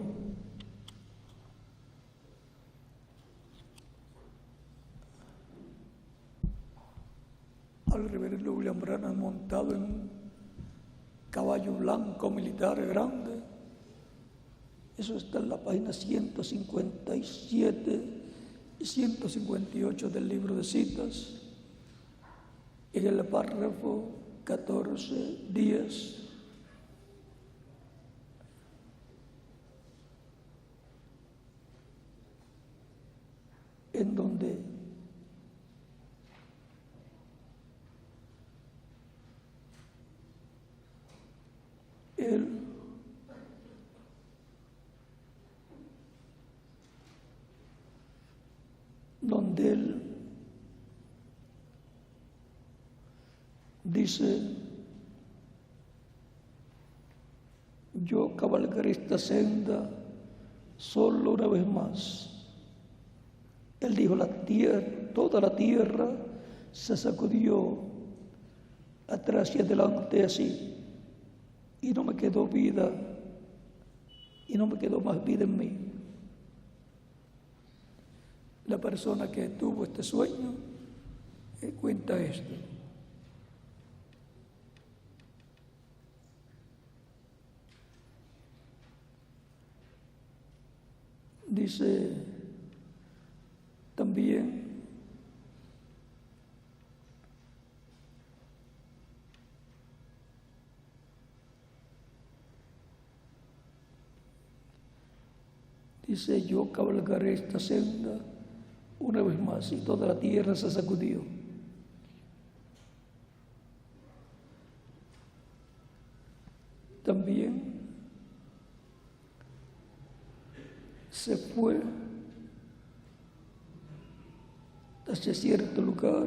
al reverendo William Branham montado en un caballo blanco militar grande. Eso está en la página 157 y 158 del libro de citas, en el párrafo 14:10. En donde él dice: yo cabalgaré esta senda solo una vez más. Él dijo: toda la tierra se sacudió atrás y adelante así, y no me quedó vida, y no me quedó más vida en mí. La persona que tuvo este sueño cuenta esto. Dice también: yo cabalgaré esta senda una vez más, y toda la tierra se sacudió. También se fue hacia cierto lugar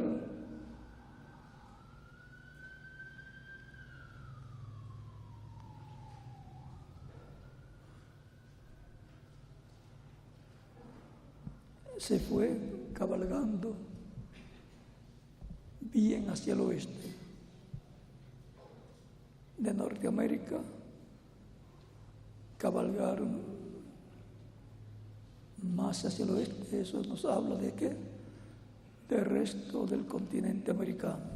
se fue cabalgando bien hacia el oeste de Norteamérica. Cabalgaron más hacia el oeste. Eso nos habla de qué, del resto del continente americano.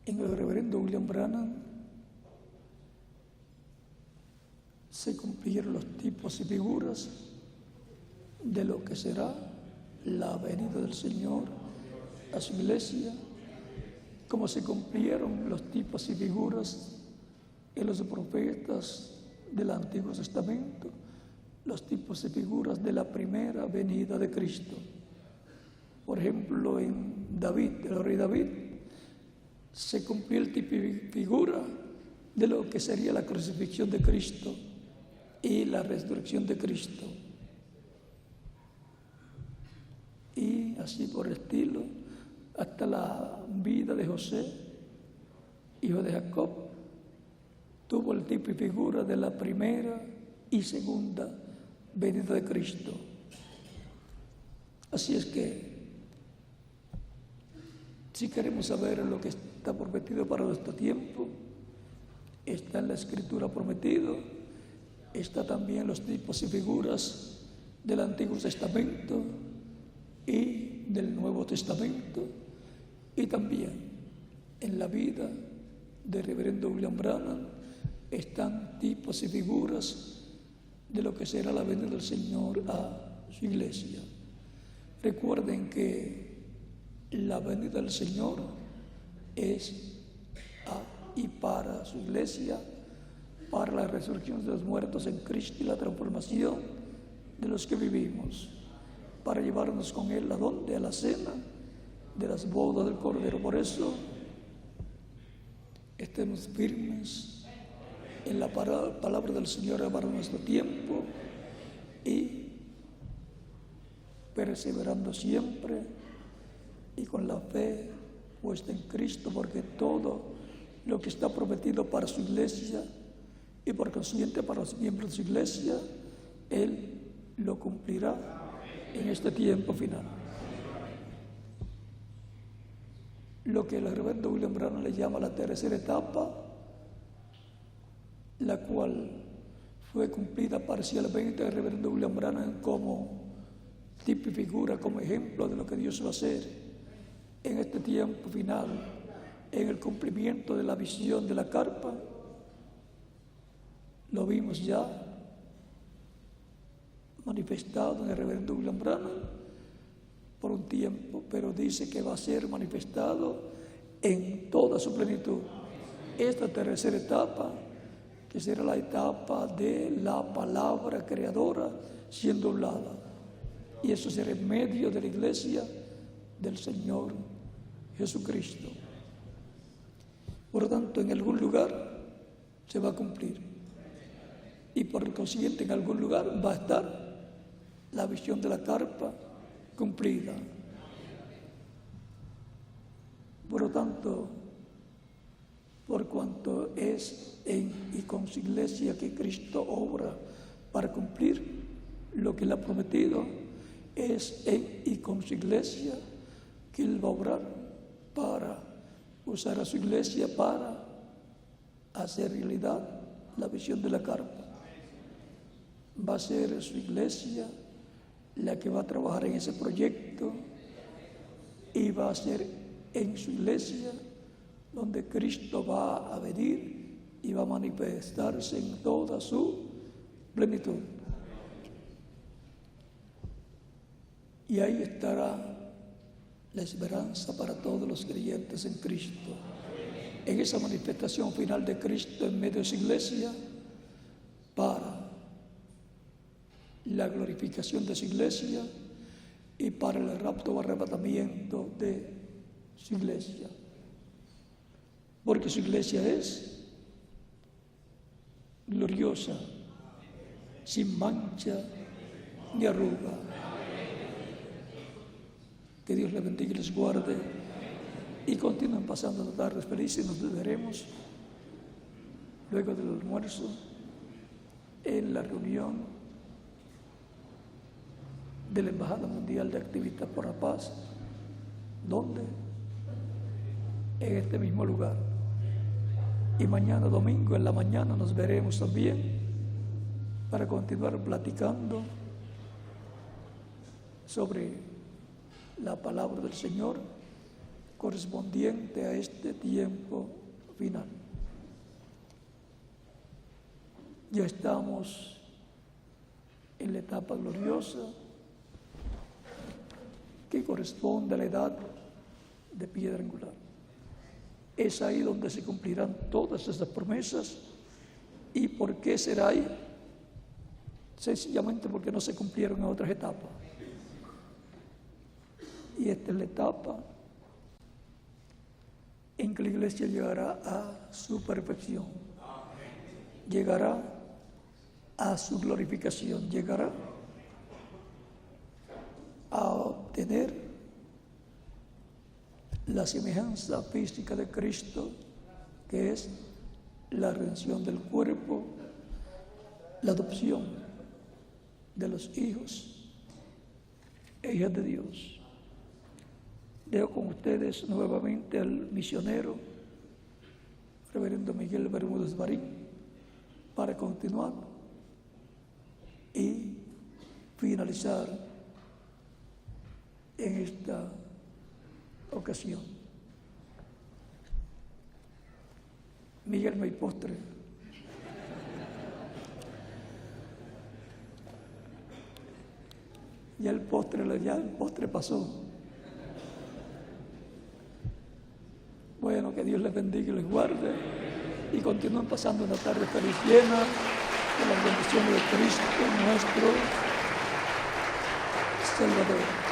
En el reverendo William Branham se cumplieron los tipos y figuras de lo que será la venida del Señor a su iglesia, como se cumplieron los tipos y figuras en los profetas del Antiguo Testamento, los tipos y figuras de la primera venida de Cristo. Por ejemplo, en David, el rey David, se cumplió el tipo y figura de lo que sería la crucifixión de Cristo y la resurrección de Cristo. Y así por el estilo, hasta la vida de José, hijo de Jacob, tuvo el tipo y figura de la primera y segunda venida de Cristo. Así es que, si queremos saber lo que está prometido para nuestro tiempo, está en la Escritura prometido, está también en los tipos y figuras del Antiguo Testamento y del Nuevo Testamento, y también en la vida del reverendo William Branham están tipos y figuras de lo que será la venida del Señor a su iglesia. Recuerden que la venida del Señor es a y para su iglesia, para la resurrección de los muertos en Cristo y la transformación de los que vivimos, para llevarnos con Él ¿a dónde? A la cena de las bodas del Cordero. Por eso, estemos firmes en la palabra del Señor para nuestro tiempo y perseverando siempre y con la fe puesta en Cristo, porque todo lo que está prometido para su iglesia y por consiguiente para los miembros de su iglesia, Él lo cumplirá en este tiempo final. Lo que el reverendo William Branham le llama la tercera etapa, la cual fue cumplida parcialmente el reverendo William Branham como tipo y figura, como ejemplo de lo que Dios va a hacer en este tiempo final, en el cumplimiento de la visión de la carpa. Lo vimos ya manifestado en el reverendo William Branham por un tiempo, pero dice que va a ser manifestado en toda su plenitud. Esta tercera etapa, que será la etapa de la palabra creadora siendo hablada, y eso será en medio de la iglesia del Señor Jesucristo. Por lo tanto, en algún lugar se va a cumplir, y por el consiguiente en algún lugar va a estar la visión de la carpa cumplida. Por lo tanto, por cuanto es en y con su iglesia que Cristo obra para cumplir lo que Él ha prometido, es en y con su iglesia que Él va a obrar para usar a su iglesia para hacer realidad la visión de la carpa. Va a ser su iglesia la que va a trabajar en ese proyecto, y va a ser en su iglesia donde Cristo va a venir y va a manifestarse en toda su plenitud. Y ahí estará la esperanza para todos los creyentes en Cristo, en esa manifestación final de Cristo en medio de su iglesia, para la glorificación de su iglesia y para el rapto o arrebatamiento de su iglesia, porque su iglesia es gloriosa, sin mancha ni arruga. Que Dios les bendiga y les guarde, y continúen pasando las tardes felices. Nos veremos luego del almuerzo en la reunión de la Embajada Mundial de Activistas por la Paz. ¿Dónde? En este mismo lugar. Y mañana domingo en la mañana nos veremos también para continuar platicando sobre la palabra del Señor correspondiente a este tiempo final. Ya estamos en la etapa gloriosa que corresponde a la edad de piedra angular. Es ahí donde se cumplirán todas estas promesas. ¿Y por qué será ahí? Sencillamente porque no se cumplieron en otras etapas. Y esta es la etapa en que la iglesia llegará a su perfección, llegará a su glorificación, llegará a obtener la semejanza física de Cristo, que es la redención del cuerpo, la adopción de los hijos e hijas de Dios. Dejo con ustedes nuevamente al misionero, reverendo Miguel Bermúdez Barín, para continuar y finalizar en esta ocasión. Miguel, no hay postre. Ya el postre pasó. Bueno, que Dios les bendiga y les guarde y continúen pasando una tarde feliz, llena de las bendiciones de Cristo, nuestro Salvador.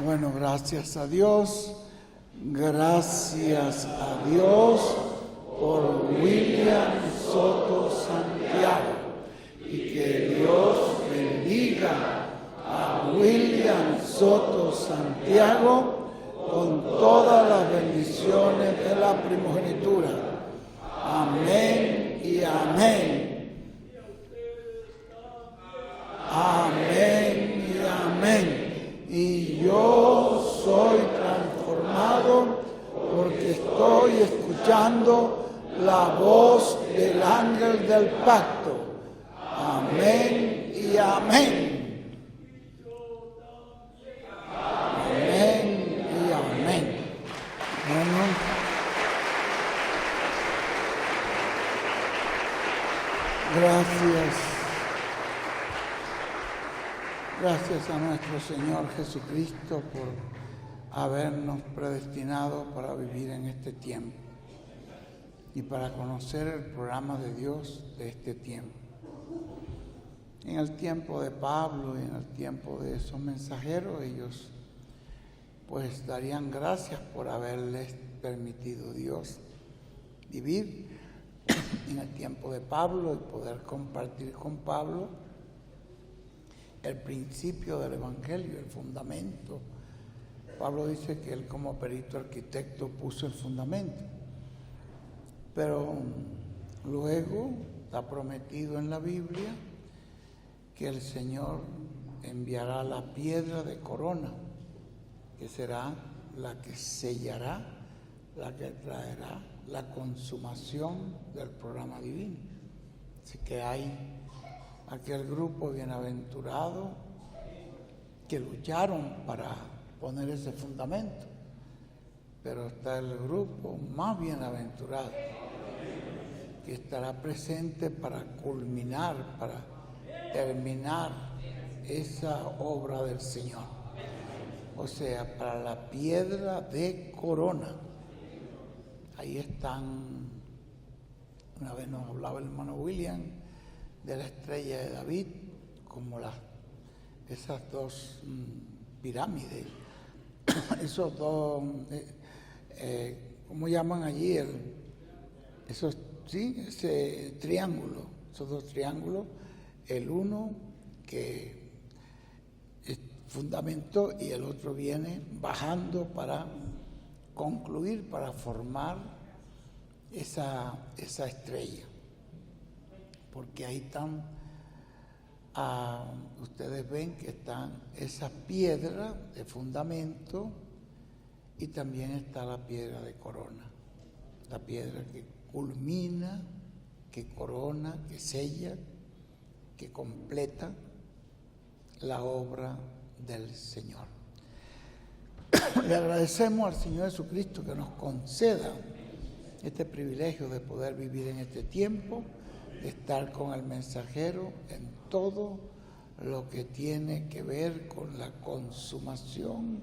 Bueno, gracias a Dios por William Soto Santiago, y que Dios bendiga a William Soto Santiago con todas las bendiciones de la primogenitura. Amén y amén. Amén y amén. Y yo soy transformado porque estoy escuchando la voz del ángel del pacto. Amén y amén. Amén y amén. Bueno, gracias. Gracias a nuestro Señor Jesucristo por habernos predestinado para vivir en este tiempo y para conocer el programa de Dios de este tiempo. En el tiempo de Pablo y en el tiempo de esos mensajeros, ellos pues darían gracias por haberles permitido Dios vivir en el tiempo de Pablo y poder compartir con Pablo el principio del Evangelio, el fundamento. Pablo dice que él como perito arquitecto puso el fundamento, pero luego está prometido en la Biblia que el Señor enviará la piedra de corona, que será la que sellará, la que traerá la consumación del programa divino. Así que hay aquel grupo bienaventurado que lucharon para poner ese fundamento, pero está el grupo más bienaventurado que estará presente para culminar, para terminar esa obra del Señor, o sea, para la piedra de corona. Ahí están, una vez nos hablaba el hermano William de la estrella de David, como esas dos pirámides, esos dos, ¿cómo llaman allí? Ese triángulo, esos dos triángulos, el uno que es fundamento y el otro viene bajando para concluir, para formar esa estrella. Porque ahí están, ustedes ven que están esas piedras de fundamento y también está la piedra de corona, la piedra que culmina, que corona, que sella, que completa la obra del Señor. Le agradecemos al Señor Jesucristo que nos conceda este privilegio de poder vivir en este tiempo, de estar con el mensajero en todo lo que tiene que ver con la consumación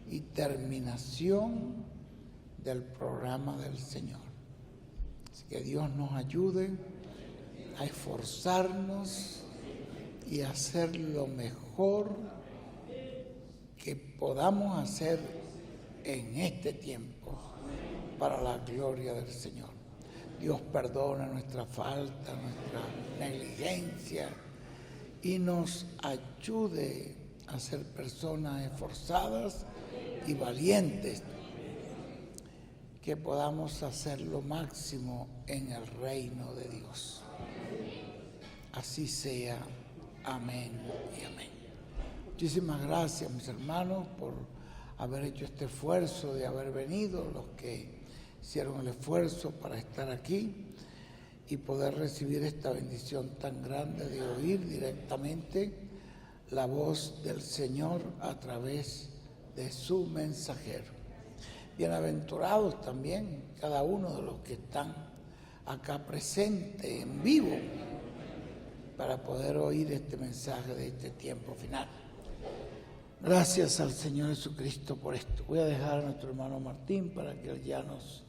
y terminación del programa del Señor. Así que Dios nos ayude a esforzarnos y hacer lo mejor que podamos hacer en este tiempo para la gloria del Señor. Dios perdona nuestra falta, nuestra negligencia y nos ayude a ser personas esforzadas y valientes, que podamos hacer lo máximo en el reino de Dios. Así sea. Amén y amén. Muchísimas gracias, mis hermanos, por haber hecho este esfuerzo de haber venido, los que hicieron el esfuerzo para estar aquí y poder recibir esta bendición tan grande de oír directamente la voz del Señor a través de su mensajero. Bienaventurados también cada uno de los que están acá presentes en vivo para poder oír este mensaje de este tiempo final. Gracias al Señor Jesucristo por esto. Voy a dejar a nuestro hermano Martín para que él ya nos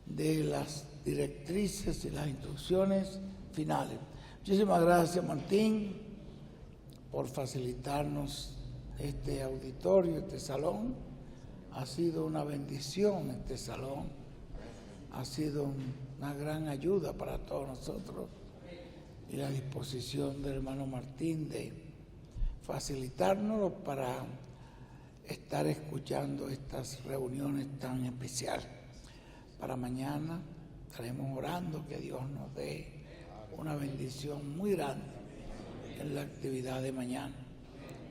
dé las directrices y las instrucciones finales. Muchísimas gracias, Martín, por facilitarnos este auditorio, este salón. Ha sido una bendición este salón, ha sido una gran ayuda para todos nosotros, y la disposición del hermano Martín de facilitárnoslo para estar escuchando estas reuniones tan especiales. Para mañana estaremos orando que Dios nos dé una bendición muy grande en la actividad de mañana,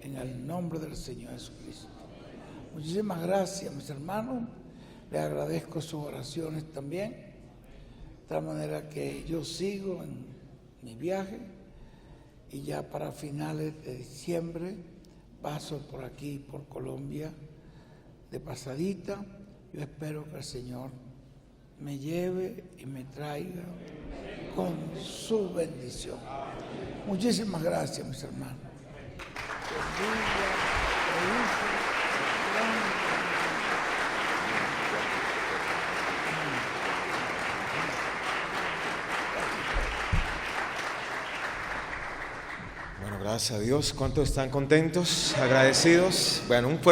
en el nombre del Señor Jesucristo. Muchísimas gracias, mis hermanos. Les agradezco sus oraciones también, de tal manera que yo sigo en mi viaje y ya para finales de diciembre paso por aquí, por Colombia, de pasadita. Yo espero que el Señor me lleve y me traiga con su bendición. Muchísimas gracias, mis hermanos. Bueno, gracias a Dios. ¿Cuántos están contentos, agradecidos? Bueno, un fuerte